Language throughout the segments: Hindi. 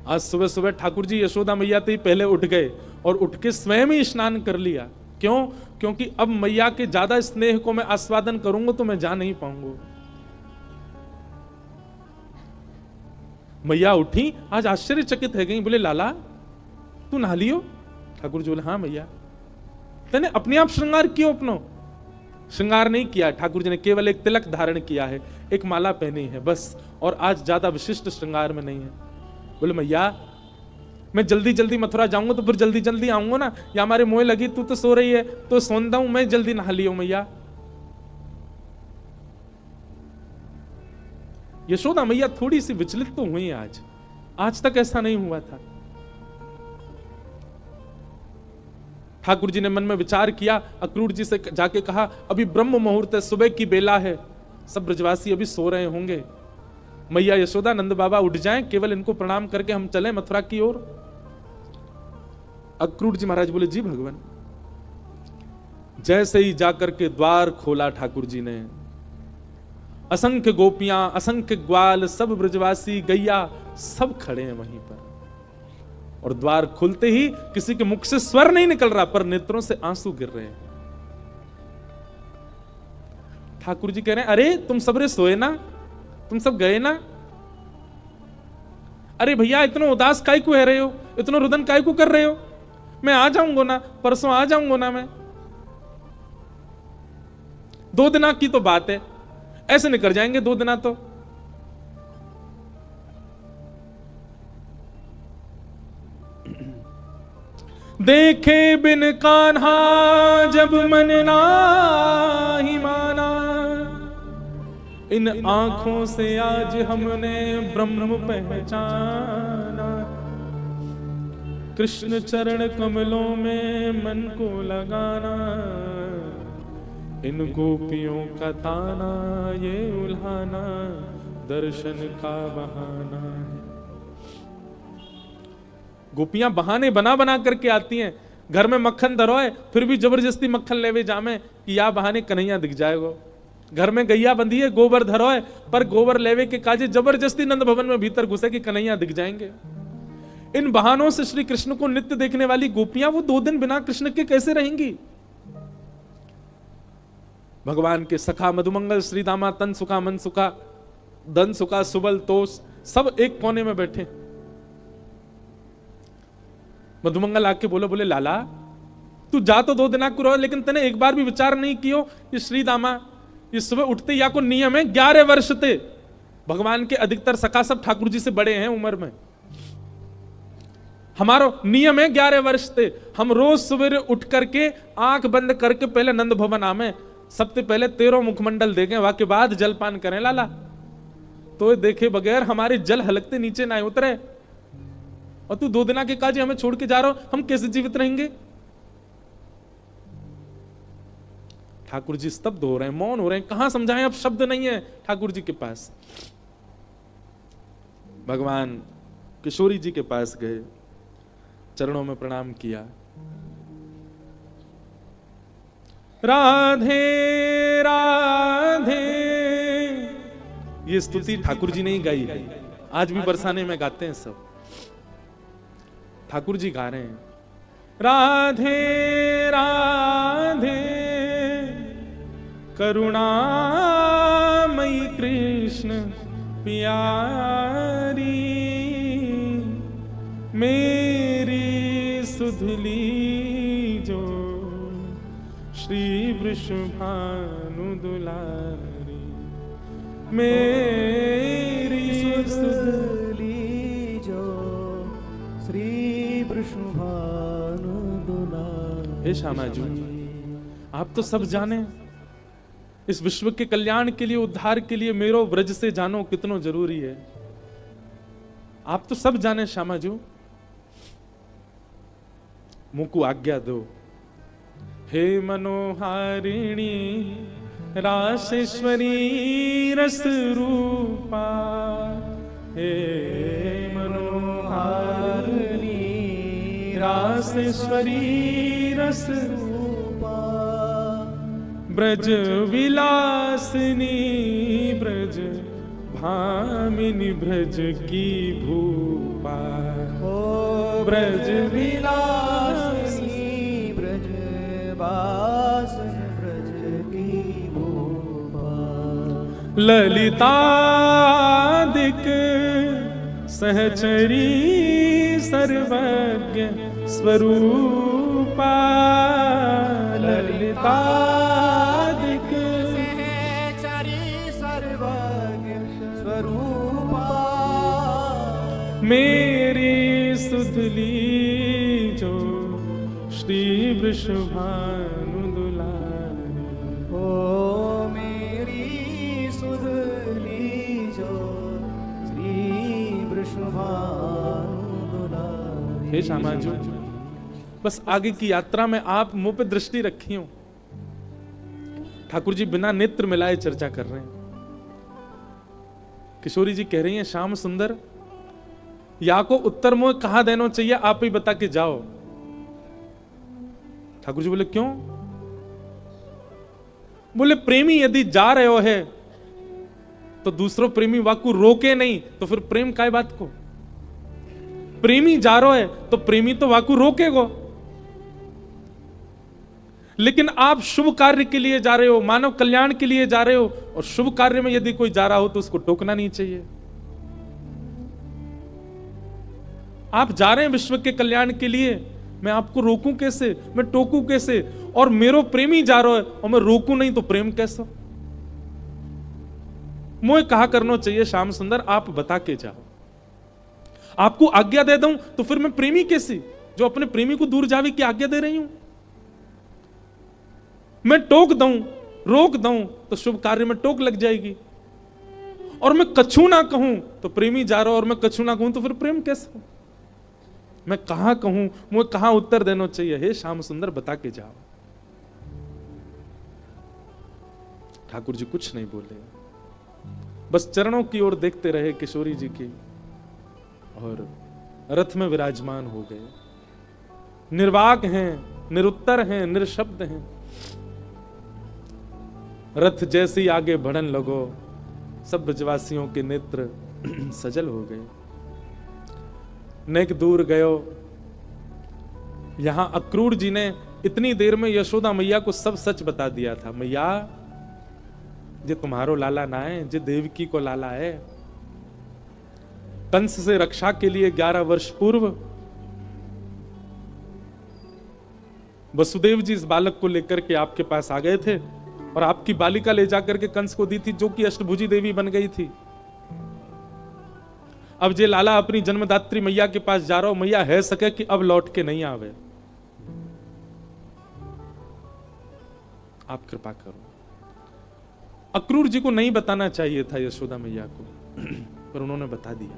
आज सुबह सुबह ठाकुर जी यशोदा मैया तो ही पहले उठ गए और उठ के स्वयं ही स्नान कर लिया। क्यों? क्योंकि अब मैया के ज्यादा स्नेह को मैं आस्वादन करूंगा तो मैं जा नहीं पाऊंगा। मैया उठी, आज आश्चर्यचकित है गई, बोले लाला तू नहा लियो? ठाकुर जी बोले हाँ मैया। तेने अपने आप श्रृंगार कियो अपनो? श्रृंगार नहीं किया, ठाकुर जी ने केवल एक तिलक धारण किया है, एक माला पहनी है बस, और आज ज्यादा विशिष्ट श्रृंगार में नहीं है। बोले मैया मैं जल्दी जल्दी मथुरा जाऊंगा तो फिर जल्दी जल्दी आऊंगा ना, या हमारे मोह लगी, तू तो सो रही है तो सोंदा हूं मैं, जल्दी नहा लियो मैया। यशोदा मैया थोड़ी सी विचलित तो हुई आज तक ऐसा नहीं हुआ था। ठाकुर जी ने मन में विचार किया, अक्रूर जी से जाके कहा अभी ब्रह्म मुहूर्त है, सुबह की बेला है, सब ब्रजवासी अभी सो रहे होंगे, मैया यशोदा नंद बाबा उठ जाएं, केवल इनको प्रणाम करके हम चलें मथुरा की ओर। अक्रूर जी महाराज बोले जी भगवान। जैसे ही जाकर के द्वार खोला ठाकुर जी ने, असंख्य गोपियां, असंख्य ग्वाल, सब ब्रजवासी, गैया सब खड़े हैं वहीं पर, और द्वार खुलते ही किसी के मुख से स्वर नहीं निकल रहा, पर नेत्रों से आंसू गिर रहे हैं। ठाकुर जी कह रहे हैं अरे तुम सबरे सोए ना, तुम सब गए ना? अरे भैया इतना उदास काय को है रहे हो, इतना रुदन काय को कर रहे हो? मैं आ जाऊंगा ना, परसों आ जाऊंगा ना, मैं 2 दिना की तो बात है, ऐसे निकल जाएंगे 2 दिना तो। देखे बिन कान्हा जब मन नाही माना, इन आंखों से आज हमने ब्रह्म पहचाना, कृष्ण चरण कमलों में मन को लगाना, इन गोपियों का ताना ये उल्हाना, दर्शन का बहाना है। गोपियां बहाने बना बना करके आती हैं, घर में मक्खन धरो है फिर भी जबरदस्ती मक्खन लेवे जामे कि या बहाने कन्हैया दिख जाएगा। घर में गैया बंधी है, गोबर धरो है, पर गोबर लेवे के काजे जबरदस्ती नंद भवन में भीतर घुसे कि कन्हैया दिख जाएंगे। इन बहानों से श्री कृष्ण को नित्य देखने वाली गोपियां वो 2 दिन बिना कृष्ण के कैसे रहेंगी? भगवान के सखा मधुमंगल, श्री दामा, तन सुखा, मन सुखा, धन सुखा, सुबल तोष, सब एक कोने में बैठे। मधुमंगल आके बोले लाला तू जा तो 2 दिना को रहो, लेकिन तने एक बार भी विचार नहीं कियो ये श्री दामा ये सुबह उठते या को नियम है 11 वर्ष थे, भगवान के अधिकतर सखा सब ठाकुर जी से बड़े हैं उम्र में, हमारा नियम है 11 वर्ष थे, हम रोज सवेरे उठ करके आंख बंद करके पहले नंद भवन आमे, सबसे पहले 13 मुखमंडल देखें, वाके बाद जलपान करें लाला, तो देखे बगैर हमारे जल हलकते नीचे ना उतरे, और तू 2 दिना के काज हमें छोड़ के जा रहा हो, हम कैसे जीवित रहेंगे? ठाकुर जी स्तब्ध हो रहे हैं, मौन हो रहे हैं, कहां समझाएं, अब शब्द नहीं है ठाकुर जी के पास। भगवान किशोरी जी के पास गए, चरणों में प्रणाम किया, राधे राधे। ये स्तुति ठाकुर जी ने ही गाई है, आज भी बरसाने में गाते हैं सब, ठाकुर जी गा रहे हैं राधे राधे करुणामयी कृष्ण प्यारी, मेरी सुधली जो श्री वृषभानु दुलारी, मेरी सुधली जो श्री वृषभानु दुलारी। हे श्यामा जी, आप तो सब जाने, इस विश्व के कल्याण के लिए, उद्धार के लिए मेरो ब्रज से जानो कितना जरूरी है, आप तो सब जाने श्यामा जी, मुझको आज्ञा दो। हे मनोहारिणी रासेश्वरी रस रूपा, हे मनोहारिणी रासेश्वरी रस रूपा, ब्रज विलासिनी ब्रज भामिनी ब्रज की भूपा, ब्रज विलासनी ब्रज बासन ब्रज की भूपा। ललितादिक सहचरी सर्वज्ञ स्वरूपा। ललितादिक सहचरी सर्वज्ञ स्वरूपा। मेरी सुधली जो श्री वृषभानु दुलारी। ओ मेरी सुधली जो श्री वृषभानु दुलारी। हे श्यामा जी, बस आगे की यात्रा में आप मुंह पे दृष्टि रखी हो। ठाकुर जी बिना नेत्र मिलाए चर्चा कर रहे हैं। किशोरी जी कह रही हैं, श्याम सुंदर या को उत्तर मुंह कहां देना चाहिए, आप ही बता के जाओ। ठाकुर जी बोले क्यों? बोले प्रेमी यदि जा रहे हो है तो दूसरों प्रेमी वाकु रोके नहीं, तो फिर प्रेम काय बात को? प्रेमी जा रहा है तो प्रेमी तो वाकु रोकेगो। लेकिन आप शुभ कार्य के लिए जा रहे हो, मानव कल्याण के लिए जा रहे हो, और शुभ कार्य में यदि कोई जा रहा हो तो उसको टोकना नहीं चाहिए। आप जा रहे हैं विश्व के कल्याण के लिए, मैं आपको रोकूं कैसे, मैं टोकूं कैसे? और मेरो प्रेमी जा रहा है और मैं रोकूं नहीं तो प्रेम कैसा? मुझे कहा करना चाहिए श्याम सुंदर, आप बता के जाओ। आपको आज्ञा दे दूं तो फिर मैं प्रेमी कैसी, जो अपने प्रेमी को दूर जावे की आज्ञा दे रही हूं? मैं टोक दूं, रोक दूं तो शुभ कार्य में टोक लग जाएगी। और मैं कछु ना कहूं तो प्रेमी जा रहा, और मैं कछु ना कहूं तो फिर प्रेम कैसा? मैं कहां कहूं, मुझे कहां उत्तर देना चाहिए? हे श्याम सुंदर बता के जाओ। ठाकुर जी कुछ नहीं बोले, बस चरणों की ओर देखते रहे किशोरी जी की, और रथ में विराजमान हो गए। निर्वाक हैं, निरुत्तर हैं, निरशब्द हैं। रथ जैसे ही आगे बढ़न लगो, सब ब्रजवासियों के नेत्र सजल हो गए। नेक दूर गयो। यहां अक्रूर जी ने इतनी देर में यशोदा मैया को सब सच बता दिया था। मैया जे तुम्हारो लाला ना है, जे देवकी को लाला है। कंस से रक्षा के लिए 11 वर्ष पूर्व वसुदेव जी इस बालक को लेकर के आपके पास आ गए थे, और आपकी बालिका ले जाकर के कंस को दी थी, जो कि अष्टभुजी देवी बन गई थी। अब जे लाला अपनी जन्मदात्री मैया के पास जा रहा हो, मैया है सके कि अब लौट के नहीं आवे। आप कृपा करो। अक्रूर जी को नहीं बताना चाहिए था यशोदा मैया को, पर उन्होंने बता दिया।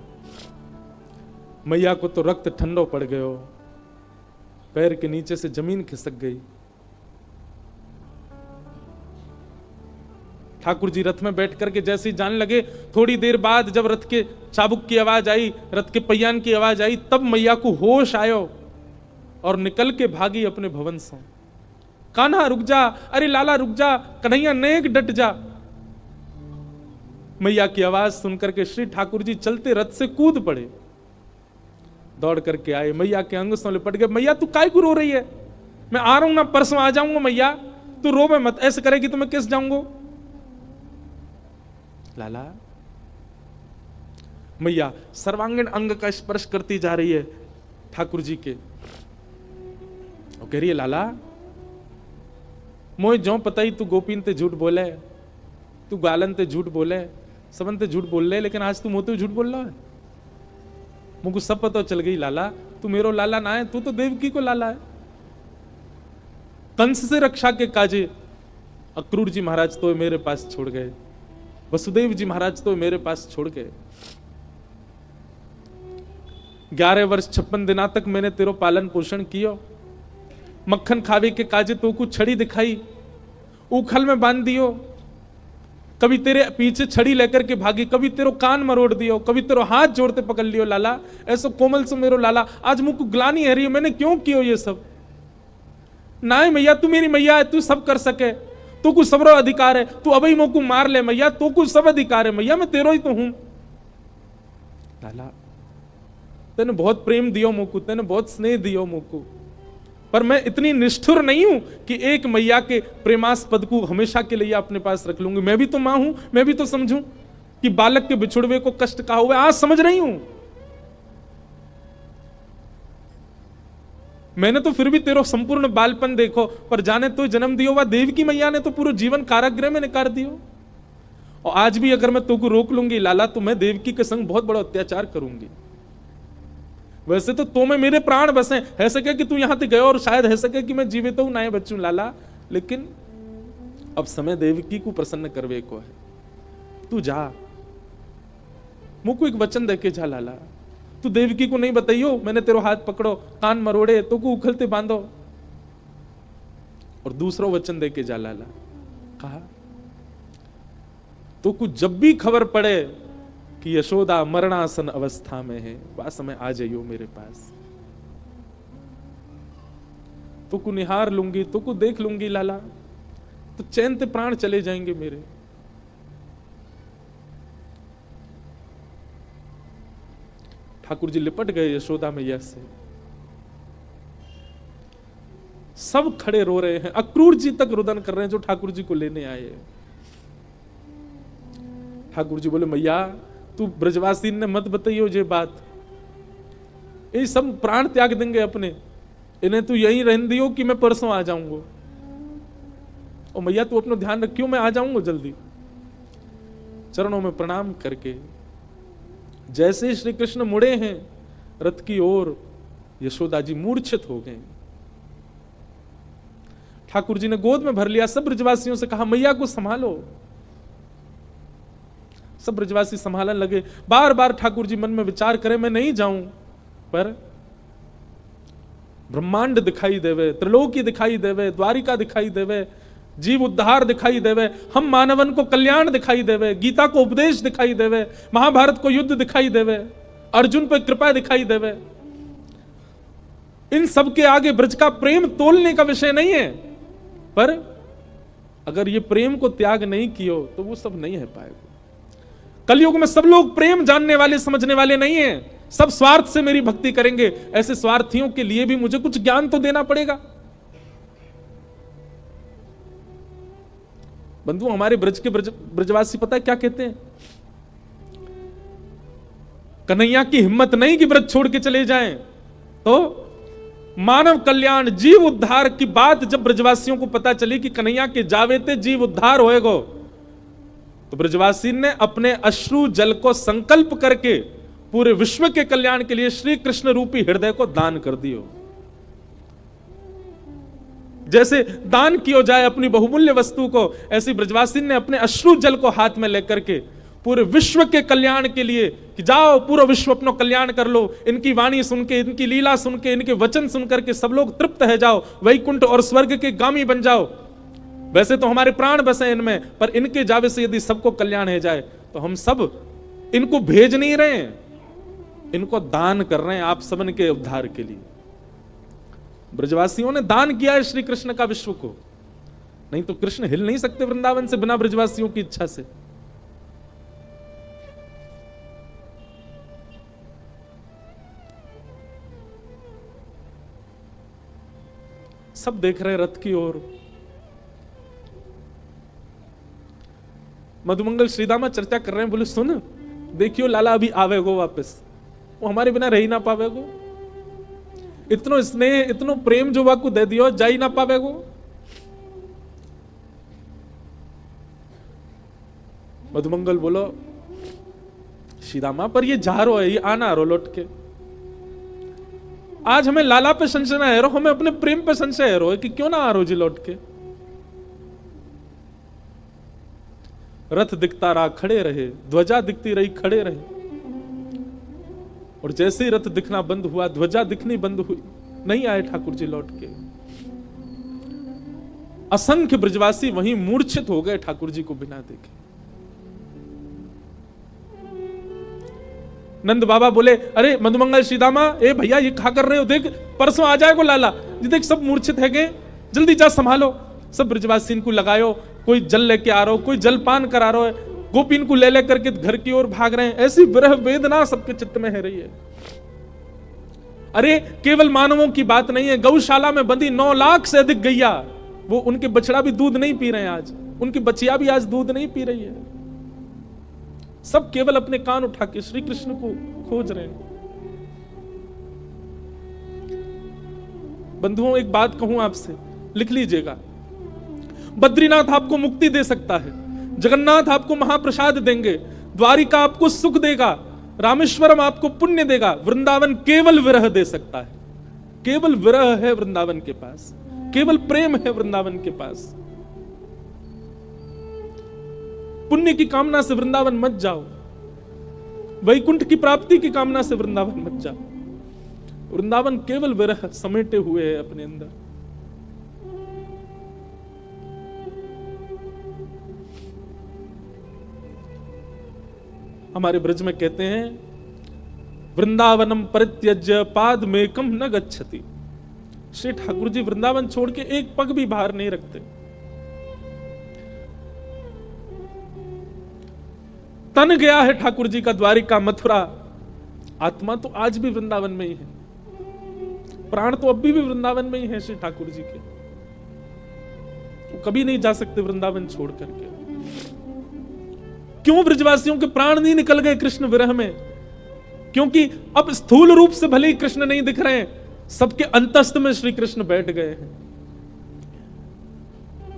मैया को तो रक्त ठंडो पड़ गयो, पैर के नीचे से जमीन खिसक गई। ठाकुर जी रथ में बैठ करके जैसे ही जाने लगे, थोड़ी देर बाद जब रथ के चाबुक की आवाज आई, रथ के पहियान की आवाज आई, तब मैया को होश आयो और निकल के भागी अपने भवन से। कान्हा रुक जा, अरे लाला रुक जा, कन्हैया नेक डट जा। मैया की आवाज सुनकर के श्री ठाकुर जी चलते रथ से कूद पड़े, दौड़ करके आए, मैया के अंग से लिपट गए। मैया तू काय को रो रही है? मैं आ रहा हूं ना, परसों आ जाऊंगा। मैया तू रोवे मत, ऐसे करेगी तो मैं किस जाऊंगा? लाला, मैया सर्वांगीण अंग का स्पर्श करती जा रही है ठाकुर जी के, और कह रही है लाला मोए जो पता ही तू गोपीन ते झूठ बोले, तू गालन ते झूठ बोले, सबन ते झूठ बोल ले, लेकिन आज तू मोते झूठ बोल रहा है। मुझको सब पता चल गई लाला, तू मेरो लाला ना है, तू तो देवकी को लाला है। कंस से रक्षा के काजे अक्रूर जी महाराज तो मेरे पास छोड़ गए, वसुदेव जी महाराज तो मेरे पास छोड़ गए। 11 वर्ष 56 दिना तक मैंने तेरो पालन पोषण कियो, मक्खन खावे के काजे तो को छड़ी दिखाई, उखल में बांध दियो, कभी तेरे पीछे छड़ी लेकर के भागी, कभी तेरो कान मरोड़ दियो, कभी तेरो हाथ जोड़ते पकड़ लियो लाला, ऐसो कोमल से मेरो लाला। आज मुझको ग्लानी है रही है, मैंने क्यों कियो ये सब? ना है मैया, तू मेरी मैया है, तू सब कर सके, तू को सबरो अधिकार है, तू अभी मोको मार ले मैया, तू को सब अधिकार है मैया, मैं तेरो ही तो हूं। लाला तेने बहुत प्रेम दियो मुझको, तेने बहुत स्नेह दियो मुझको, पर मैं इतनी निष्ठुर नहीं हूं कि एक मैया के प्रेमास्पद को हमेशा के लिए अपने पास रख लूंगी। मैं भी तो मां हूं, मैं भी तो समझूं कि बालक के बिछुड़वे को कष्ट कहा हुआ आज समझ रही हूं। मैंने तो फिर भी तेरो संपूर्ण बालपन देखो, पर जाने तो जन्म दियो वा देवकी मैया ने तो पूरा जीवन कारागृह में निकाल दियो। और आज भी अगर मैं तुमको रोक लूंगी लाला, तो मैं देवकी के संग बहुत बड़ा अत्याचार करूंगी। वैसे तो में मेरे प्राण बसे, है सके कि तू यहां तक गयो और शायद है सके कि मैं जीवित हूं ना बच्चू लाला, लेकिन अब समय देवकी को प्रसन्न करवे को है। तू जा, मुझको एक वचन देके जा लाला, तू देवकी को नहीं बताइयो मैंने तेरो हाथ पकड़ो, कान मरोड़े तो को उखलते बांधो, और दूसरा वचन देके जा लाला। कहा तो कुछ जब भी खबर पड़े कि यशोदा मरणासन अवस्था में है, वह समय आ जाइयो मेरे पास, तो को निहार लूंगी, तो को देख लूंगी लाला, तो चैन ते प्राण चले जाएंगे मेरे। ठाकुर जी लिपट गए यशोदा मैया से, सब खड़े रो रहे हैं, अक्रूर जी तक रुदन कर रहे हैं जो ठाकुर जी को लेने आए। ठाकुर जी बोले मैया तू ब्रजवासी ने मत बताइयो ये बात, ये सब प्राण त्याग देंगे अपने, इन्हें तू यहीं रहने दियो कि मैं परसों आ जाऊंगा। और मैया तू अपना ध्यान रखियो, मैं आ जाऊंगा जल्दी। चरणों में प्रणाम करके जैसे श्री कृष्ण मुड़े हैं रथ की ओर, यशोदा जी मूर्छित हो गए। ठाकुर जी ने गोद में भर लिया, सब ब्रजवासियों से कहा मैया को संभालो। सब ब्रजवासी संभालने लगे। बार बार ठाकुर जी मन में विचार करें मैं नहीं जाऊं, पर ब्रह्मांड दिखाई देवे, त्रिलोकी दिखाई देवे, द्वारिका दिखाई देवे, जीव उद्धार दिखाई देवे, हम मानवन को कल्याण दिखाई देवे, गीता को उपदेश दिखाई देवे, महाभारत को युद्ध दिखाई देवे, अर्जुन पर कृपा दिखाई देवे। इन सब के आगे ब्रज का प्रेम तोलने का विषय नहीं है, पर अगर ये प्रेम को त्याग नहीं कियो तो वो सब नहीं है पाएगा। कलयुग में सब लोग प्रेम जानने वाले समझने वाले नहीं हैं, सब स्वार्थ से मेरी भक्ति करेंगे। ऐसे स्वार्थियों के लिए भी मुझे कुछ ज्ञान तो देना पड़ेगा। बंधु हमारे ब्रज के ब्रजवासी पता है क्या कहते हैं? कन्हैया की हिम्मत नहीं कि ब्रज छोड़ के चले जाएं, तो मानव कल्याण जीव उद्धार की बात जब ब्रजवासियों को पता चली कि कन्हैया के जावेते जीव उद्धार होएगो, तो ब्रजवासी ने अपने अश्रु जल को संकल्प करके पूरे विश्व के कल्याण के लिए श्री कृष्ण रूपी हृदय को दान कर दियो। जैसे दान किया जाए अपनी बहुमूल्य वस्तु को, ऐसी ब्रजवासी ने अपने अश्रु जल को हाथ में लेकर के पूरे विश्व के कल्याण के लिए कि जाओ पूरा विश्व अपना कल्याण कर लो, इनकी वाणी सुन के, इनकी लीला सुन के, इनके वचन सुन करके सब लोग तृप्त है जाओ, वैकुंठ और स्वर्ग के गामी बन जाओ। वैसे तो हमारे प्राण बसे इनमें, पर इनके जावे से यदि सबको कल्याण है जाए तो हम सब इनको भेज नहीं रहे हैं, इनको दान कर रहे हैं आप सबन के उद्धार के लिए। ब्रजवासियों ने दान किया है श्री कृष्ण का विश्व को, नहीं तो कृष्ण हिल नहीं सकते वृंदावन से बिना ब्रजवासियों की इच्छा से। सब देख रहे रथ की ओर। मधुमंगल श्रीदामा चर्चा कर रहे हैं, बोले सुन देखियो लाला अभी आवेगो वापस, वो हमारे बिना रह ही ना पावेगो, इतनो स्नेह इतनो प्रेम जो वाकू दे दियो जा ही ना पावेगो। मधुमंगल बोलो श्रीदामा पर ये जा रो है, ये आना रो लौट के। आज हमें लाला पे संशय है रो, हमें अपने प्रेम पे संशय है रो कि क्यों ना आ रो जी लौट के। रथ दिखता रहा खड़े रहे, ध्वजा दिखती रही खड़े रहे, और जैसे ही रथ दिखना बंद हुआ ध्वजा दिखनी बंद हुई, नहीं आए ठाकुर जी लौट के। असंख्य ब्रजवासी वहीं मूर्छित हो गए ठाकुर जी को बिना देखे। नंद बाबा बोले अरे मधुमंगल श्रीदामा, ए भैया ये क्या कर रहे हो, देख परसों आ जाएगा लाला जी, देख सब मूर्छित है गए, जल्दी जा संभालो। सब ब्रजवासी को लगायो, कोई जल लेके आ रहा हो, कोई जलपान करा रहा है, गोपीन को ले ले करके घर की ओर भाग रहे हैं। ऐसी विरह वेदना सबके चित्त में है रही है। अरे केवल मानवों की बात नहीं है, गौशाला में बंधी 9 लाख से अधिक गैया, वो उनके बछड़ा भी दूध नहीं पी रहे हैं आज, उनकी बच्चियां भी आज दूध नहीं पी रही है। सब केवल अपने कान उठा के श्री कृष्ण को खोज रहे हैं। बंधुओं, एक बात कहूं आपसे, लिख लीजिएगा। बद्रीनाथ आपको मुक्ति दे सकता है, जगन्नाथ आपको महाप्रसाद देंगे, द्वारिका आपको सुख देगा, रामेश्वरम आपको पुण्य देगा, वृंदावन केवल विरह दे सकता है। केवल विरह है वृंदावन के पास, केवल प्रेम है वृंदावन के पास। पुण्य की कामना से वृंदावन मत जाओ, वैकुंठ की प्राप्ति की कामना से वृंदावन मत जाओ। वृंदावन केवल विरह समेटे हुए है अपने अंदर। हमारे ब्रज में कहते हैं, वृंदावनम परित्यज्य पाद मेकम न गच्छति। श्री ठाकुर जी वृंदावन छोड़ के एक पग भी बाहर नहीं रखते। तन गया है ठाकुर जी का द्वारिका मथुरा, आत्मा तो आज भी वृंदावन में ही है, प्राण तो अभी भी वृंदावन में ही है श्री ठाकुर जी के। वो कभी नहीं जा सकते वृंदावन छोड़ करके। क्यों ब्रजवासियों के प्राण नहीं निकल गए कृष्ण विरह में? क्योंकि अब स्थूल रूप से भले ही कृष्ण नहीं दिख रहे हैं, सबके अंतस्थ में श्री कृष्ण बैठ गए हैं।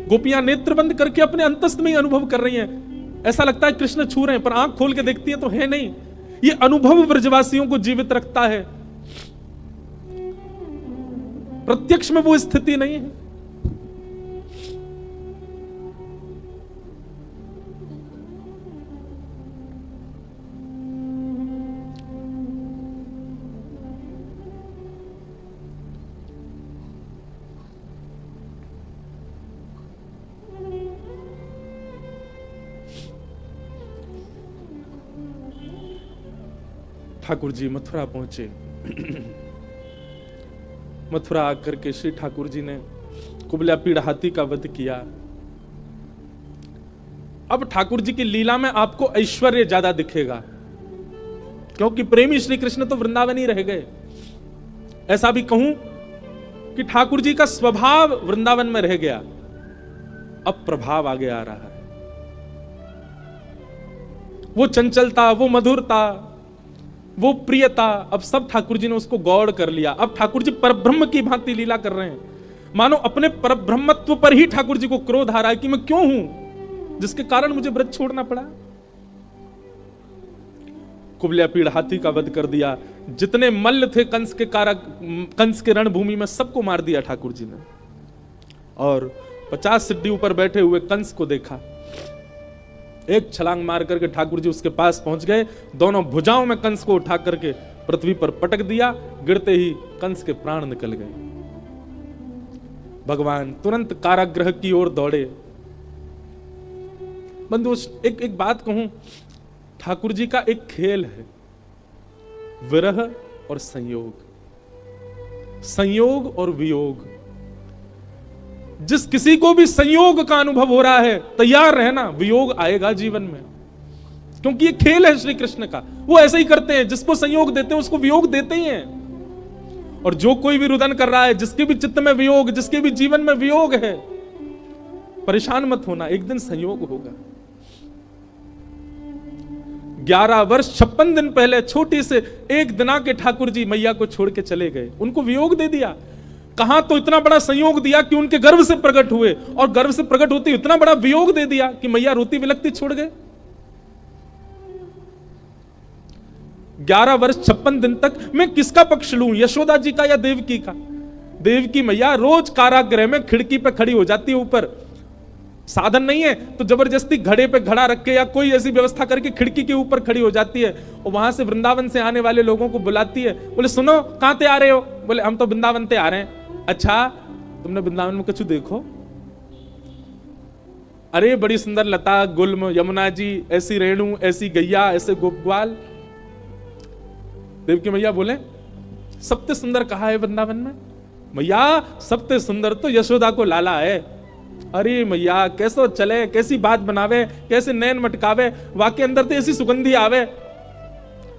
गोपियां नेत्र बंद करके अपने अंतस्थ में ही अनुभव कर रही हैं। ऐसा लगता है कृष्ण छू रहे हैं, पर आंख खोल के देखती हैं तो है नहीं। ये अनुभव ब्रजवासियों को जीवित रखता है, प्रत्यक्ष में वो स्थिति नहीं है। ठाकुर जी मथुरा पहुंचे। मथुरा आकर के श्री ठाकुर जी ने कुबल्या पीड़ हाथी का वध किया। अब ठाकुर जी की लीला में आपको ऐश्वर्य ज्यादा दिखेगा, क्योंकि प्रेमी श्री कृष्ण तो वृंदावन ही रह गए। ऐसा भी कहूं कि ठाकुर जी का स्वभाव वृंदावन में रह गया, अब प्रभाव आगे आ रहा है। वो चंचलता, वो मधुरता, वो प्रियता, अब सब ठाकुर जी ने उसको गौड़ कर लिया। अब ठाकुर जी परब्रह्म की भांति लीला कर रहे हैं, मानो अपने परब्रह्मत्व पर ही ठाकुर जी को क्रोध आ रहा है कि मैं क्यों हूं जिसके कारण मुझे ब्रज छोड़ना पड़ा। कुबल्या पीड़ हाथी का वध कर दिया। जितने मल्ल थे कंस के कारक, कंस के रणभूमि में सबको मार दिया ठाकुर जी ने। और 50 सिड्डी ऊपर बैठे हुए कंस को देखा। एक छलांग मार करके ठाकुर जी उसके पास पहुंच गए, दोनों भुजाओं में कंस को उठा करके पृथ्वी पर पटक दिया। गिरते ही कंस के प्राण निकल गए। भगवान तुरंत कारागृह की ओर दौड़े। बंधु, एक बात कहूं, ठाकुर जी का एक खेल है, विरह और संयोग, संयोग और वियोग। जिस किसी को भी संयोग का अनुभव हो रहा है, तैयार रहना, वियोग आएगा जीवन में, क्योंकि ये खेल है श्री कृष्ण का। वो ऐसे ही करते हैं, जिसको संयोग देते हैं उसको वियोग देते ही हैं। और जो कोई भी रुदन कर रहा है, जिसके भी चित्त में वियोग, जिसके भी जीवन में वियोग है, परेशान मत होना, एक दिन संयोग होगा। 11 वर्ष 56 दिन पहले छोटी से एक दिना के ठाकुर जी मैया को छोड़ के चले गए, उनको वियोग दे दिया। कहां तो इतना बड़ा संयोग दिया कि उनके गर्भ से प्रकट हुए, और गर्भ से प्रकट होते इतना बड़ा वियोग दे दिया कि मैया रोती विलकती छोड़ गए। 11 वर्ष 56 दिन तक मैं किसका पक्ष लूं, यशोदा जी का या देवकी का? देवकी मैया रोज कारागृह में खिड़की पे खड़ी हो जाती है, ऊपर साधन नहीं है तो जबरदस्ती घड़े पे घड़ा रख के या कोई ऐसी व्यवस्था करके खिड़की के ऊपर खड़ी हो जाती है, और वहां से वृंदावन से आने वाले लोगों को बुलाती है। बोले सुनो, कहां ते आ रहे हो? बोले हम तो वृंदावन ते आ रहे हैं। अच्छा, तुमने वृंदावन में कछु देखो? अरे बड़ी सुंदर लता गुल्म, यमुना जी, ऐसी रेणु, ऐसी गैया, ऐसे गोपग्वाल। देवकी मैया बोले सबसे सुंदर कहा है वृंदावन में? मैया सबसे सुंदर तो यशोदा को लाला है। अरे मैया कैसो चले, कैसी बात बनावे, कैसे नैन मटकावे, वाके अंदर तो ऐसी सुगंधी आवे।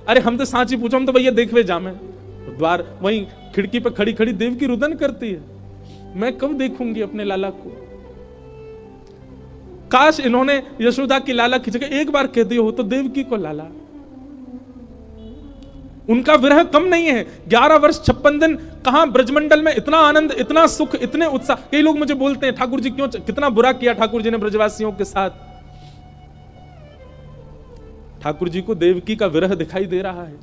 अरे हम तो सांची पूछो, हम तो भैया देखवे जामे। तो द्वार वहीं खिड़की पर खड़ी खड़ी देवकी रुदन करती है, मैं कब देखूंगी अपने लाला को। काश इन्होंने यशोदा की लाला की जगह एक बार कह दिया हो तो देवकी को लाला। उनका विरह कम नहीं है। 11 वर्ष 56 दिन कहां ब्रजमंडल में इतना आनंद, इतना सुख, इतने उत्साह। कई लोग मुझे बोलते हैं ठाकुर जी क्यों, कितना बुरा किया ठाकुर जी ने ब्रजवासियों के साथ। ठाकुर जी को देवकी का विरह दिखाई दे रहा है।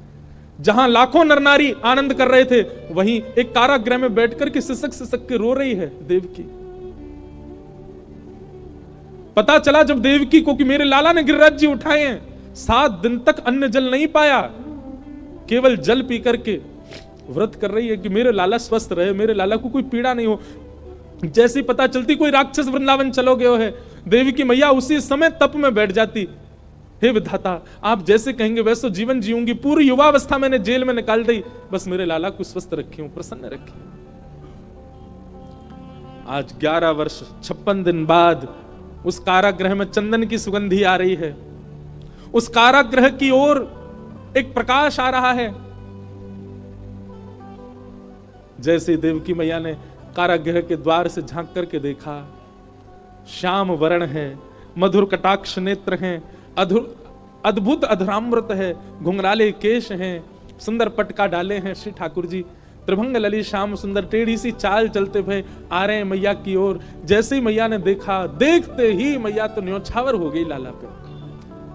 जहां लाखों नर नारी आनंद कर रहे थे, वहीं एक कारागृह में बैठकर के सिसक सिसक के रो रही है देवकी। पता चला जब देवकी को कि मेरे लाला ने गिरिराज जी उठाए हैं, 7 दिन तक अन्न जल नहीं पाया, केवल जल पी करके व्रत कर रही है कि मेरे लाला स्वस्थ रहे, मेरे लाला को कोई पीड़ा नहीं हो। जैसी पता चलती कोई राक्षस वृंदावन चलो गयो है, देवकी मैया उसी समय तप में बैठ जाती। हे विधाता, आप जैसे कहेंगे वैसे जीवन जीऊंगी, पूरी युवावस्था मैंने जेल में निकाल दी, बस मेरे लाला को स्वस्थ रखी हूं, प्रसन्न रखी। आज 11 वर्ष 56 दिन बाद उस कारागृह में चंदन की सुगंधी आ रही है। उस कारागृह की ओर एक प्रकाश आ रहा है। जैसे देवकी मैया ने कारागृह के द्वार से झांक करके देखा, श्याम वर्ण है, मधुर कटाक्ष नेत्र हैं, अद्भुत अधरामृत है, घुंघराले केश हैं, सुंदर पटका डाले हैं श्री ठाकुर जी, त्रिभंग ललित श्याम सुंदर, टेढ़ी सी चाल चलते हुए आ रहे हैं मैया की ओर। जैसे ही मैया ने देखा, देखते ही मैया तो न्योछावर हो गई लाला पे।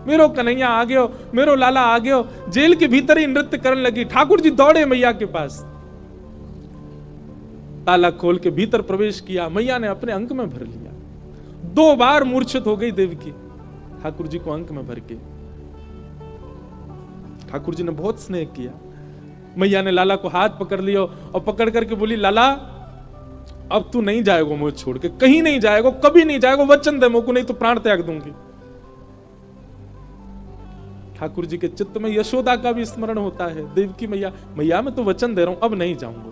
मेरो कन्हैया आ गयो, मेरो लाला आ गयो। जेल के भीतर ही नृत्य करने लगी। ठाकुर जी दौड़े मैया के पास, ताला खोल के भीतर प्रवेश किया, मैया ने अपने अंक में भर लिया। 2 बार मूर्छित हो गई देवकी ठाकुर जी को अंक में भर के। ठाकुर जी ने बहुत स्नेह किया। मैया ने लाला को हाथ पकड़ लिया और पकड़ करके बोली, लाला अब तू नहीं जाएगा मुझे छोड़ के, कहीं नहीं जाएगा, कभी नहीं जाएगा, वचन दे मुझको, नहीं तो प्राण त्याग दूंगी। ठाकुर जी के चित्त में यशोदा का भी स्मरण होता है। देवकी मैया, मैया मैं तो वचन दे रहा हूं, अब नहीं जाऊंगा,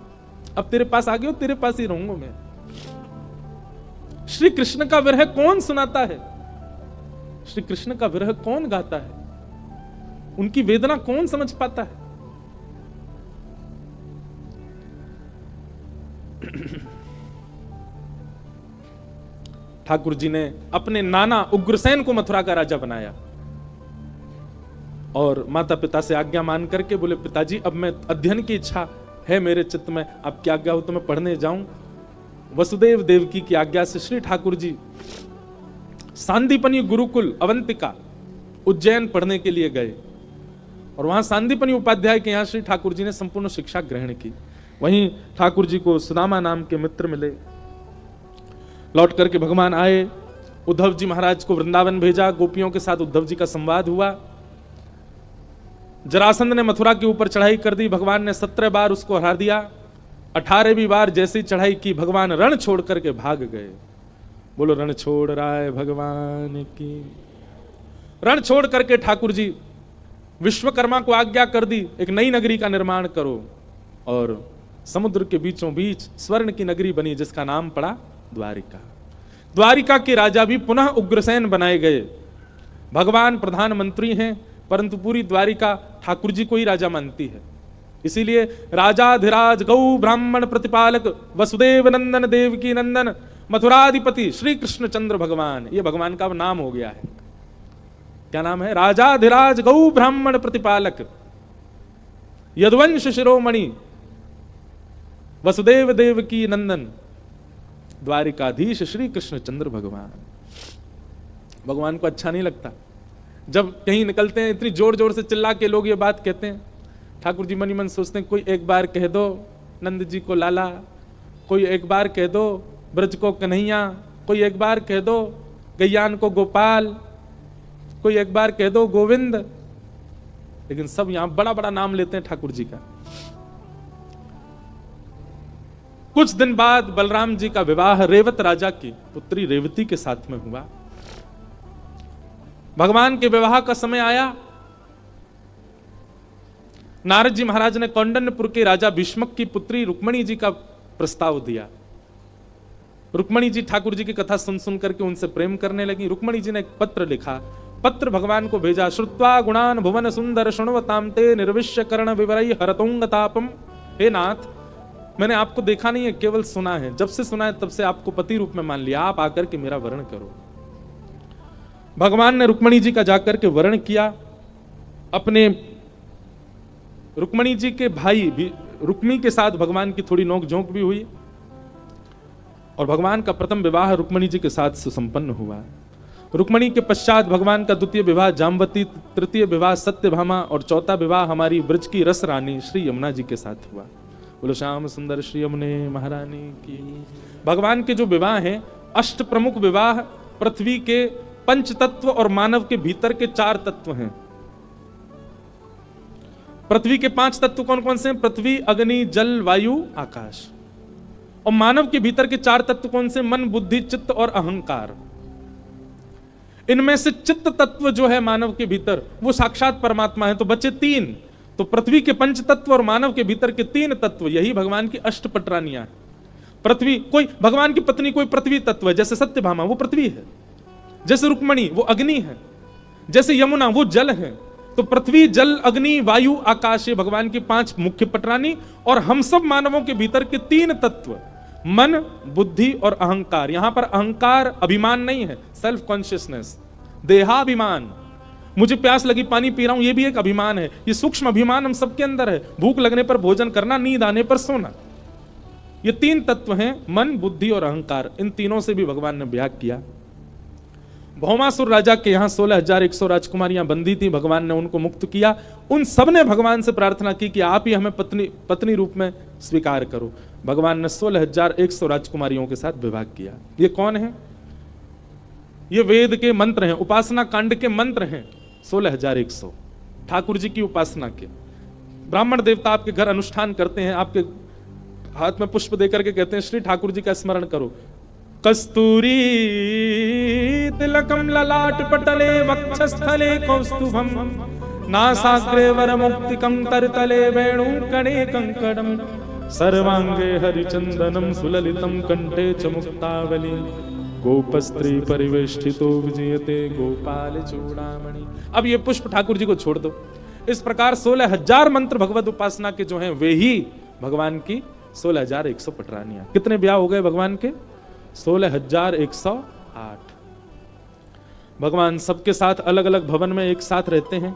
अब तेरे पास आ गया, तेरे पास ही रहूंगा मैं। श्री कृष्ण का विरह कौन सुनाता है? श्री कृष्ण का विरह कौन गाता है? उनकी वेदना कौन समझ पाता है? ठाकुर जी ने अपने नाना उग्रसेन को मथुरा का राजा बनाया और माता पिता से आज्ञा मान करके बोले, पिताजी अब मैं अध्ययन की इच्छा है मेरे चित्त में, आपकी आज्ञा हो तो मैं पढ़ने जाऊं। वसुदेव देवकी की आज्ञा से श्री ठाकुर जी सांदीपनी गुरुकुल अवंतिका उज्जैन पढ़ने के लिए गए और वहां सांदीपनी उपाध्याय के यहां श्री ठाकुर जी ने संपूर्ण शिक्षा ग्रहण की। वहीं ठाकुर जी को सुदामा नाम के मित्र मिले। लौट करके भगवान आए, उद्धव जी महाराज को वृंदावन भेजा, गोपियों के साथ उद्धव जी का संवाद हुआ। जरासंध ने मथुरा के ऊपर चढ़ाई कर दी, भगवान ने 17 बार उसको हरा दिया। 18वीं बार जैसी चढ़ाई की, भगवान रण छोड़ करके भाग गए। बोलो रण छोड़ राय भगवान की। रण छोड़ करके ठाकुर जी विश्वकर्मा को आज्ञा कर दी, एक नई नगरी का निर्माण करो, और समुद्र के बीचों बीच स्वर्ण की नगरी बनी जिसका नाम पड़ा द्वारिका। द्वारिका के राजा भी पुनः उग्रसेन बनाए गए। भगवान प्रधानमंत्री हैं, परंतु पूरी द्वारिका ठाकुर जी को ही राजा मानती है। इसीलिए राजाधिराज गौ ब्राह्मण प्रतिपालक वसुदेव नंदन देवकी नंदन मथुराधिपति श्री कृष्ण चंद्र भगवान, ये भगवान का नाम हो गया है। क्या नाम है? राजाधिराज गौ ब्राह्मण प्रतिपालक यदुवंश शिरोमणि वसुदेव देवकी नंदन द्वारिकाधीश श्री कृष्ण चंद्र भगवान। भगवान को अच्छा नहीं लगता जब कहीं निकलते हैं, इतनी जोर जोर से चिल्ला के लोग ये बात कहते हैं। ठाकुर जी मन ही मन सोचते हैं, कोई एक बार कह दो नंद जी को लाला, कोई एक बार कह दो ब्रज को कन्हैया, कोई एक बार कह दो गैयान को गोपाल, कोई एक बार कह दो गोविंद। लेकिन सब यहां बड़ा बड़ा नाम लेते हैं ठाकुर जी का। कुछ दिन बाद बलराम जी का विवाह रेवत राजा की पुत्री रेवती के साथ में हुआ। भगवान के विवाह का समय आया। नारद जी महाराज ने कौंडन्यपुर के राजा भीष्मक की पुत्री रुक्मणी जी का प्रस्ताव दिया। रुक्मणी जी ठाकुर जी की कथा सुन सुन करके उनसे प्रेम करने लगी। रुक्मणी जी ने एक पत्र लिखा, पत्र भगवान को भेजा। श्रुत्वा गुणान भुवन सुंदर शृण्वतां ते निर्विश्य कर्ण विवरै हरतोंग तापम हे नाथ, मैंने आपको देखा नहीं है, केवल सुना है। जब से सुना है तब से आपको पति रूप में मान लिया, आप आकर के मेरा वर्ण करो। भगवान ने रुक्मणी जी का जाकर के वर्ण किया। अपने रुक्मणी जी के भाई भी रुक्मी के साथ भगवान की थोड़ी नोक झोंक भी हुई और भगवान का प्रथम विवाह रुक्मणी जी के साथ सुसंपन्न हुआ। रुक्मणी के पश्चात भगवान का द्वितीय विवाह जाम्बवती, तृतीय विवाह सत्यभामा और चौथा विवाह हमारी ब्रज की रस रानी श्री यमुना जी के साथ हुआ। बोलो श्याम सुंदर श्री यमुने महारानी की। भगवान के जो विवाह हैं, अष्ट प्रमुख विवाह पृथ्वी के पंच तत्व और मानव के भीतर के 4 तत्व हैं। पृथ्वी के 5 तत्व कौन कौन से हैं? पृथ्वी, अग्नि, जल, वायु, आकाश। और मानव के भीतर के 4 तत्व कौन से? मन, बुद्धि, चित्त और अहंकार। इनमें से चित्त तत्व जो है मानव के भीतर, वो साक्षात परमात्मा है। तो बचे 3। तो पृथ्वी के पंच तत्व और मानव के भीतर के 3 तत्व, यही भगवान की अष्टपटरानियां हैं। पृथ्वी, कोई भगवान की पत्नी कोई पृथ्वी तत्व है, जैसे सत्यभामा वो पृथ्वी है, जैसे रुक्मणी वो अग्नि है, जैसे यमुना वो जल है। तो पृथ्वी, जल, अग्नि, वायु, आकाश, ये भगवान की 5 मुख्य पटरानी। और हम सब मानवों के भीतर के 3 तत्व, मन, बुद्धि और अहंकार। यहां पर अहंकार अभिमान नहीं है, सेल्फ कॉन्शियसनेस, देहाभिमान। मुझे प्यास लगी, पानी पी रहा हूं, यह भी एक अभिमान है। ये सूक्ष्म अभिमान हम सबके अंदर है। भूख लगने पर भोजन करना, नींद आने पर सोना, ये 3 तत्व हैं, मन, बुद्धि और अहंकार। इन तीनों से भी भगवान ने ब्याह किया। भौमासुर राजा के यहां 16,100 राजकुमारियां बंदी थी। भगवान ने उनको मुक्त किया। उन सब ने भगवान से प्रार्थना की कि आप ही हमें पत्नी रूप में स्वीकार करो। भगवान ने 16,100 राजकुमारियों के साथ विवाह किया। ये कौन है? ये वेद के मंत्र हैं, उपासना कांड के मंत्र हैं। 16,100 ठाकुर जी की उपासना के। ब्राह्मण देवता आपके घर अनुष्ठान करते हैं, आपके हाथ में पुष्प देकर के कहते हैं श्री ठाकुर जी का स्मरण करो। कस्तूरी तिलकम ललाट पटले वक्षस्थले कौस्तुभम नासाग्रे वरमुक्तिकं तरतले वेणुकणे कंकड़म सर्वांगे हरिचंदनम सुललितम कंठे च मुक्तावली गोपस्त्री परिवेष्टितो विजयते गोपाल चूड़ामणि। अब ये पुष्प ठाकुर जी को छोड़ दो। इस प्रकार 16,000 मंत्र भगवत उपासना के जो हैं वे ही भगवान की 16,100 पटरानियां। कितने ब्याह हो गए भगवान के? 16,108। भगवान सबके साथ अलग अलग भवन में एक साथ रहते हैं।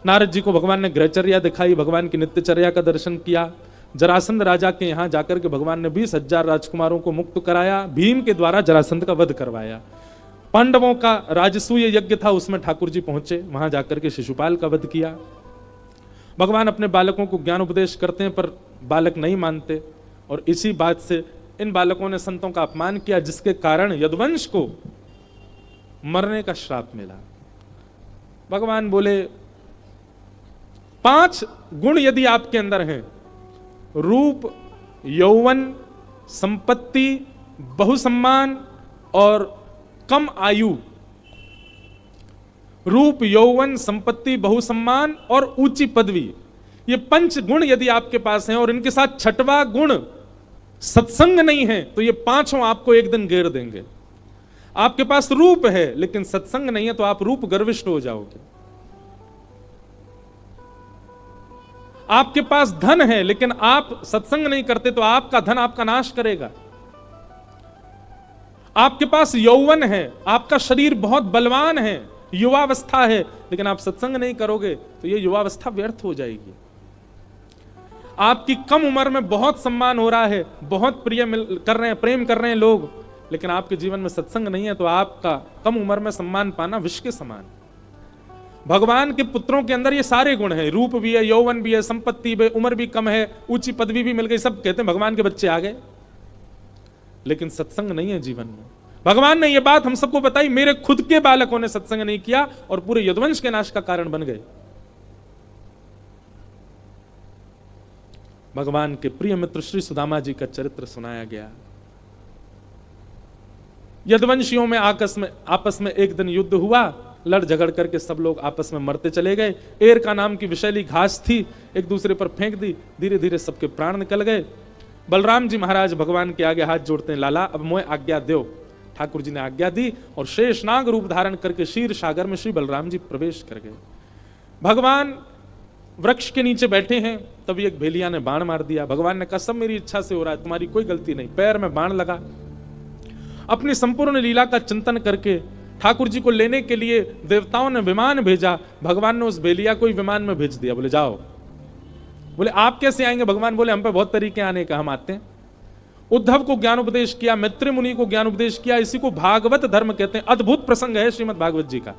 नारद जी को भगवान ने गृहचर्या दिखाई, भगवान की नित्यचर्या का दर्शन किया। जरासंध राजा के यहां जाकर के भगवान ने 20,000 राजकुमारों को मुक्त कराया। भीम के द्वारा जरासंध का वध करवाया। पांडवों का राजसूय यज्ञ था, उसमें ठाकुर जी पहुंचे, वहां जाकर के शिशुपाल का वध किया। भगवान अपने बालकों को ज्ञान उपदेश करते हैं, पर बालक नहीं मानते, और इसी बात से इन बालकों ने संतों का अपमान किया, जिसके कारण यदुवंश को मरने का श्राप मिला। भगवान बोले 5 गुण यदि आपके अंदर हैं, रूप, यौवन, संपत्ति, बहुसम्मान और कम आयु। रूप, यौवन, संपत्ति, बहुसम्मान और ऊंची पदवी, ये 5 गुण यदि आपके पास हैं और इनके साथ 6वां गुण सत्संग नहीं है, तो ये 5 आपको एक दिन घेर देंगे। आपके पास रूप है लेकिन सत्संग नहीं है, तो आप रूप गर्विष्ठ हो जाओगे। आपके पास धन है लेकिन आप सत्संग नहीं करते, तो आपका धन आपका नाश करेगा। आपके पास यौवन है, आपका शरीर बहुत बलवान है, युवावस्था है, लेकिन आप सत्संग नहीं करोगे तो ये युवावस्था व्यर्थ हो जाएगी। आपकी कम उम्र में बहुत सम्मान हो रहा है, बहुत कर रहे हैं, प्रेम कर रहे हैं लोग, लेकिन आपके जीवन में सत्संग नहीं है, तो आपका कम उम्र में सम्मान पाना विष के समान। भगवान के पुत्रों के अंदर ये सारे गुण हैं, रूप भी है, यौवन भी है, संपत्ति भी, उम्र भी कम है, ऊंची पदवी भी मिल गई, सब कहते हैं भगवान के बच्चे आ गए, लेकिन सत्संग नहीं है जीवन में। भगवान ने यह बात हम सबको बताई, मेरे खुद के बालकों ने सत्संग नहीं किया और पूरे यदुवंश के नाश का कारण बन गए। भगवान के प्रिय मित्र श्री सुदामा जी का चरित्र सुनाया गया। यदुवंशियों में आपस में एक दिन युद्ध हुआ, लड़ झगड़ करके सब लोग आपस में मरते चले गए। एर का नाम की विषैली घास थी, एक दूसरे पर फेंक दी, धीरे धीरे सबके प्राण निकल गए। बलराम जी महाराज भगवान के आगे हाथ जोड़ते हैं, लाला अब मोए आज्ञा दो। ठाकुर जी ने आज्ञा दी और शेषनाग रूप धारण करके क्षीर सागर में श्री बलराम जी प्रवेश कर गए। भगवान वृक्ष के नीचे बैठे हैं, तभी एक भेलिया ने बाण मार दिया। भगवान ने कहा सब मेरी इच्छा से हो रहा है, तुम्हारी कोई गलती नहीं। पैर में बाण लगा। अपनी संपूर्ण लीला का चिंतन करके ठाकुर जी को लेने के लिए देवताओं ने विमान भेजा। भगवान ने उस भेलिया को ही विमान में भेज दिया। बोले जाओ। बोले आप कैसे आएंगे? भगवान बोले हम पे बहुत तरीके आने का, हम आते हैं। उद्धव को ज्ञान उपदेश किया, मैत्री मुनि को ज्ञान उपदेश किया। इसी को भागवत धर्म कहते हैं। अद्भुत प्रसंग है श्रीमद् भागवत जी का,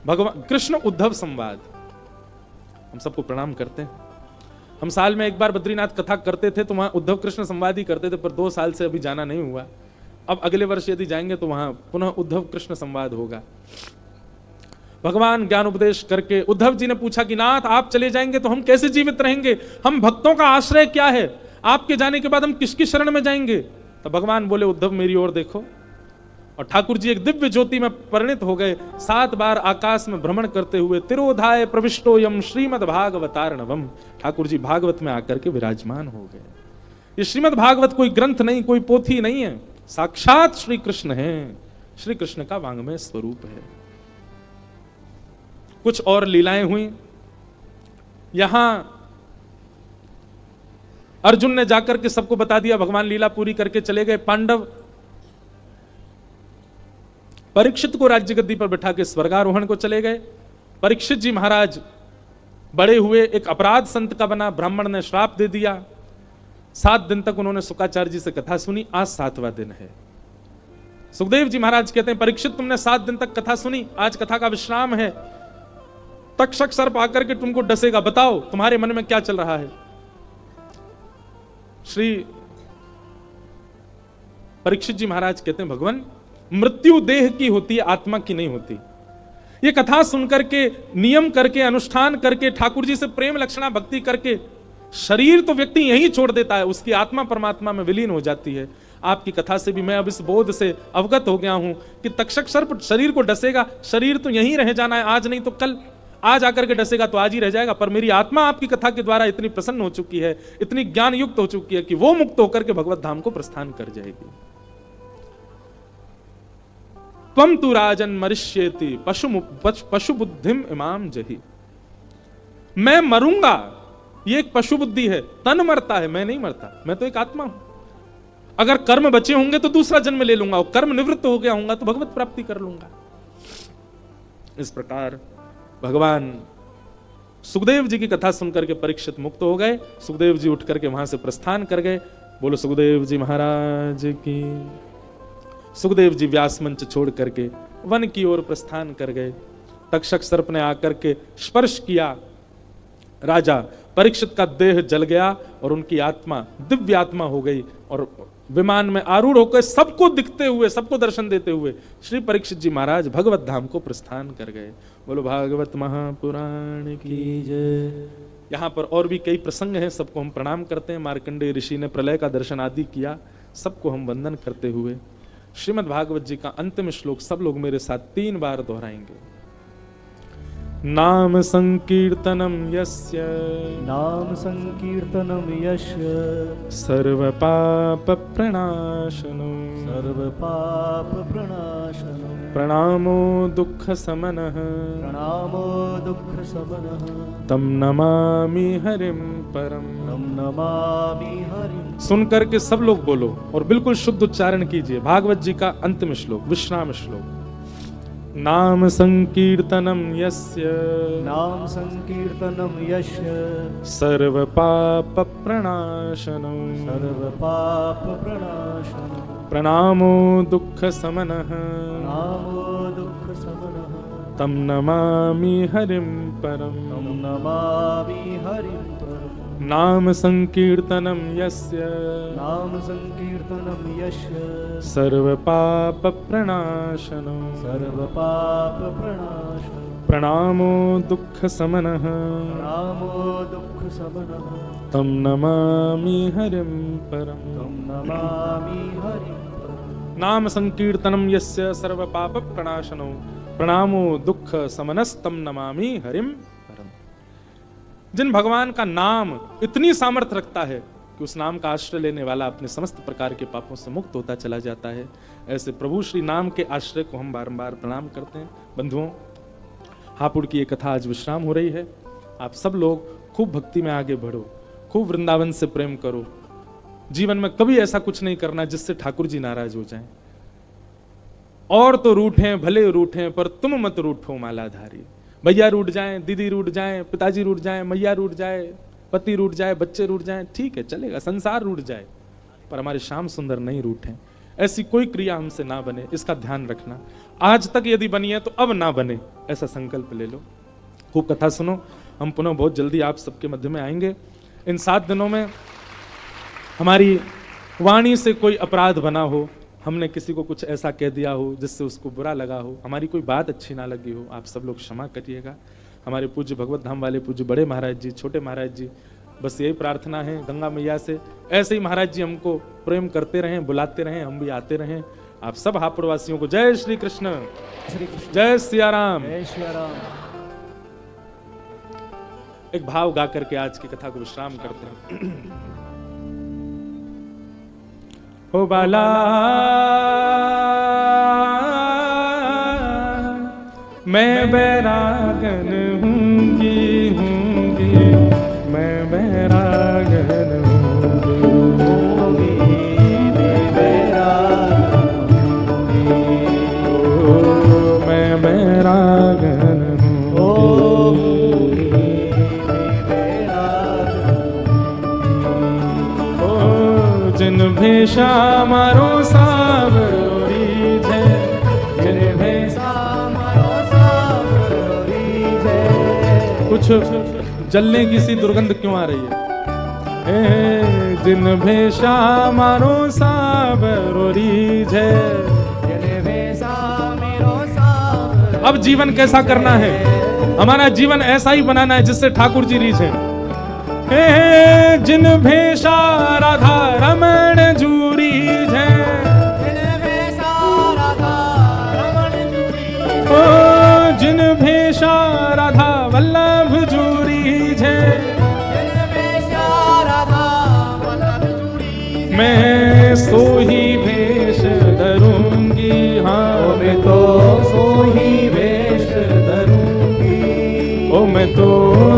भगवान कृष्ण उद्धव संवाद। हम सबको प्रणाम करते हैं। हम साल में एक बार बद्रीनाथ कथा करते थे, तो वहां उद्धव कृष्ण संवाद ही करते थे, पर 2 साल से अभी जाना नहीं हुआ। अब अगले वर्ष यदि जाएंगे तो वहां पुनः उद्धव कृष्ण संवाद होगा। भगवान ज्ञान उपदेश करके उद्धव जी ने पूछा कि नाथ आप चले जाएंगे तो हम कैसे जीवित रहेंगे? हम भक्तों का आश्रय क्या है? आपके जाने के बाद हम किसकी शरण में जाएंगे? तो भगवान बोले उद्धव मेरी ओर देखो। और ठाकुर जी एक दिव्य ज्योति में परिणित हो गए। 7 बार आकाश में भ्रमण करते हुए तिरोधाय प्रविष्टोयम श्रीमद् भागवतार्णवम, ठाकुर जी भागवत में आकर के विराजमान हो गए। ये श्रीमद् भागवत कोई ग्रंथ नहीं, कोई पोथी नहीं है, साक्षात श्री कृष्ण है। श्री कृष्ण का वांग्मय स्वरूप है। कुछ और लीलाएं हुई। यहां अर्जुन ने जाकर के सबको बता दिया, भगवान लीला पूरी करके चले गए। पांडव परीक्षित को राज्य गद्दी पर बिठा के स्वर्गारोहण को चले गए। परीक्षित जी महाराज बड़े हुए, एक अपराध संत का बना। ब्राह्मण ने श्राप दे दिया। 7 दिन तक उन्होंने शुकाचार्य जी से कथा सुनी। आज 7वां दिन है। सुखदेव जी महाराज कहते हैं परीक्षित तुमने 7 दिन तक कथा सुनी, आज कथा का विश्राम है। तक्षक सर्प आकर के तुमको डसेगा, बताओ तुम्हारे मन में क्या चल रहा है? श्री परीक्षित जी महाराज कहते हैं भगवान मृत्यु देह की होती है, आत्मा की नहीं होती। ये कथा सुनकर के, नियम करके, अनुष्ठान करके, ठाकुर जी से प्रेम लक्षणा भक्ति करके शरीर तो व्यक्ति यहीं छोड़ देता है, उसकी आत्मा परमात्मा में विलीन हो जाती है। आपकी कथा से भी मैं अब इस बोध से अवगत हो गया हूं कि तक्षक सर्प शरीर को डसेगा, शरीर तो यहीं रह जाना है, आज नहीं तो कल। आज आकर के डसेगा तो आज ही रह जाएगा, पर मेरी आत्मा आपकी कथा के द्वारा इतनी प्रसन्न हो चुकी है, इतनी ज्ञान युक्त हो चुकी है कि वो मुक्त होकर के भगवत धाम को प्रस्थान कर जाएगी। त्वम तु राजन मरिष्येति पशु बुद्धिम इमाम जही। मैं मरूंगा, ये एक पशु बुद्धि है। तन मरता है, मैं नहीं मरता, मैं तो एक आत्मा हूं। अगर कर्म बचे होंगे तो दूसरा जन्म ले लूंगा, और कर्म निवृत्त हो गया होगा तो भगवत प्राप्ति कर लूंगा। इस प्रकार भगवान सुखदेव जी की कथा सुनकर के परीक्षित मुक्त हो गए। सुखदेव जी उठ करके वहां से प्रस्थान कर गए। बोलो सुखदेव जी महाराज की। सुखदेव जी व्यास मंच छोड़ करके वन की ओर प्रस्थान कर गए। तक्षक सर्प ने आकर के स्पर्श किया, राजा परीक्षित का देह जल गया और उनकी आत्मा दिव्य आत्मा हो गई, और विमान में आरूढ़ होकर सबको दिखते हुए, सबको दर्शन देते हुए श्री परीक्षित जी महाराज भगवत धाम को प्रस्थान कर गए। बोलो भागवत महापुराण की जय। यहाँ पर और भी कई प्रसंग हैं, सबको हम प्रणाम करते हैं। मार्कंडेय ऋषि ने प्रलय का दर्शन आदि किया, सबको हम वंदन करते हुए श्रीमद् भागवत जी का अंतिम श्लोक सब लोग मेरे साथ 3 बार दोहराएंगे। नाम संकीर्तनम यस्य, नाम संकीर्तनम यस्य, सर्व पाप प्रणाशनो, सर्व पाप प्रणाशनो, प्रणामो दुख समनः, प्रणामो दुख समनः, तम नमामि हरिम परम। तम नमामि हरिम। सुन करके सब लोग बोलो और बिल्कुल शुद्ध उच्चारण कीजिए भागवत जी का अंतिम श्लोक, विश्राम श्लोक। नाम संकीर्तनम यस्य, नाम संकीर्तनम यस्य, सर्व पाप प्रणाशनो, सर्व पाप प्रणाशनो, प्रणामो दुख समनः, प्रणामो दुख समनः, तम नमामि हरिम परम। तम नमामि हरिम परम। नाम संकीर्तनम यस्य, नाम संकीर्तनम यस्य, सर्व पाप प्रणाशनो, सर्व पाप प्रणाशनो, प्रणामो दुख समनः, प्रणामो दुख समनः, तम नमामि हरिम परम। तम नमामि हरिम परम। नाम संकीर्तनम यस्य सर्व पाप प्रणाशनो, प्रणामो दुख समनस्तम नमामि हरिम परम। जिन भगवान का नाम इतनी सामर्थ्य रखता है कि उस नाम का आश्रय लेने वाला अपने समस्त प्रकार के पापों से मुक्त होता चला जाता है, ऐसे प्रभु श्री नाम के आश्रय को हम बारंबार प्रणाम करते हैं। बंधुओं, हापुड़ की ये कथा आज विश्राम हो रही है। आप सब लोग खूब भक्ति में आगे बढ़ो, खूब वृंदावन से प्रेम करो। जीवन में कभी ऐसा कुछ नहीं करना जिससे ठाकुर जी नाराज हो जाएं। और तो रूठें, भले रूठें, पर तुम मत रूठो मालाधारी। भैया रूठ जाएं, दीदी रूठ जाएं, पिताजी रूठ जाएं, मैया रूठ जाए, पति रूठ जाए, बच्चे रूठ जाएं, ठीक है चलेगा, संसार रूठ जाए, पर हमारे श्याम सुंदर नहीं रूठें। ऐसी कोई क्रिया हमसे ना बने, इसका ध्यान रखना। आज तक यदि बनी है तो अब ना बने, ऐसा संकल्प ले लो। खूब कथा सुनो। हम पुनः बहुत जल्दी आप सबके मध्य में आएंगे। इन 7 दिनों में हमारी वाणी से कोई अपराध बना हो, हमने किसी को कुछ ऐसा कह दिया हो जिससे उसको बुरा लगा हो, हमारी कोई बात अच्छी ना लगी हो, आप सब लोग क्षमा करिएगा। हमारे पूज्य भगवत धाम वाले पूज्य बड़े महाराज जी, छोटे महाराज जी, बस यही प्रार्थना है गंगा मैया से, ऐसे ही महाराज जी हमको प्रेम करते रहें, बुलाते रहें, हम भी आते रहें। आप सब हापुड़ वासियों को जय श्री कृष्ण, जय सिया राम। जय श्री राम। एक भाव गा करके आज की कथा को विश्राम करते हैं। हो बाला मैं बैरागन हूँगी, मैं बैरागन हूँगी, मैं बैरागन हूँगी, मैं बैरागन होगी, मैं बैरागन हूँ। जिन भेषा मारो सावरोरी जय, जिन भेषा कुछ जलने की सी दुर्गंध क्यों आ रही है? जिन भेषा मारो सावरोरी जय। अब जीवन कैसा करना है? हमारा जीवन ऐसा ही बनाना है जिससे ठाकुर जी रीझे। जिन भेषा राधा रमण जूरी जय, जिन भेषा राधा वल्लभ जूरी जय। मैं सो ही भेष धरूंगी, हाँ मैं तो सो ही भेष धरूंगी, ओ मैं तो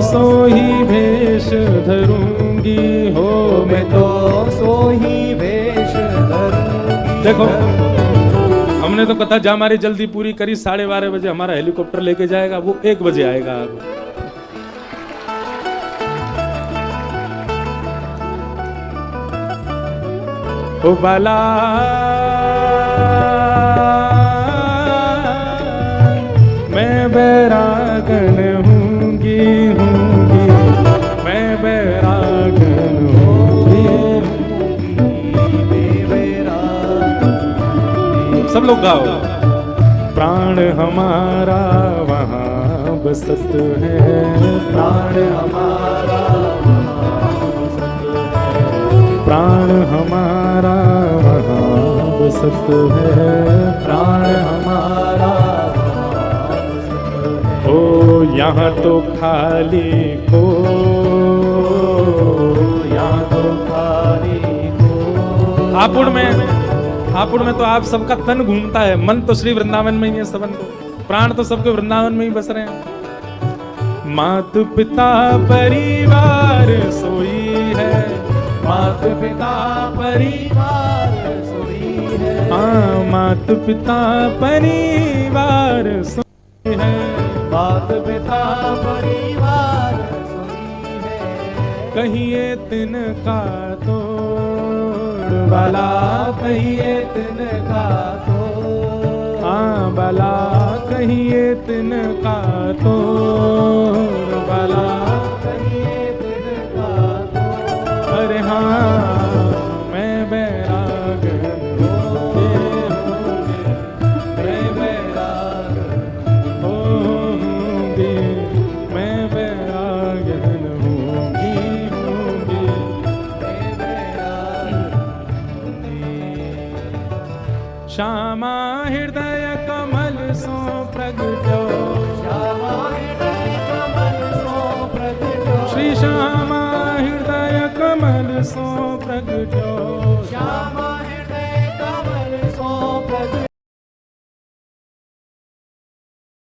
सो ही भेष धरूंगी, हो मैं तो सो ही भेष धरूंगी। देखो हमने तो कथा जा हमारी जल्दी पूरी करी, 12:30 बजे हमारा हेलीकॉप्टर लेके जाएगा, वो 1 बजे आएगा। अब ओ बाला मैं बैरागन हूँगी, मैं बैरागन हूँगी। सब लोग गाओ। प्राण हमारा वहाँ बसत है, प्राण हमारा प्राण हमारा वहाँ बसत है, प्राण हमारा ओ यहाँ तो खाली को, यहाँ तो खाली को। हापुड़ में तो आप सबका तन घूमता है, मन तो श्री वृंदावन में ही है सबन को, प्राण तो सबके वृंदावन में ही बस रहे हैं। मात पिता परिवार सोई है, मात पिता परिवार सोई है, हाँ मात पिता परिवार सोई है, मात पिता परिवार सोई है। कहिए तिनका तोड़ बाला, कहिए तिनका तोड़, हाँ बाला कहिए तिनका तोड़ बाला, कहिए तिनका तोड़। अरे हाँ मैं बैरागन होंगे, मैं बैरागन होंगे, मैं बैरागन होंगी, मैं बैरागन श्यामा हृदय कमल सो प्रगटो, श्यामा हृदय कमल सो प्रगटो, श्री श्याम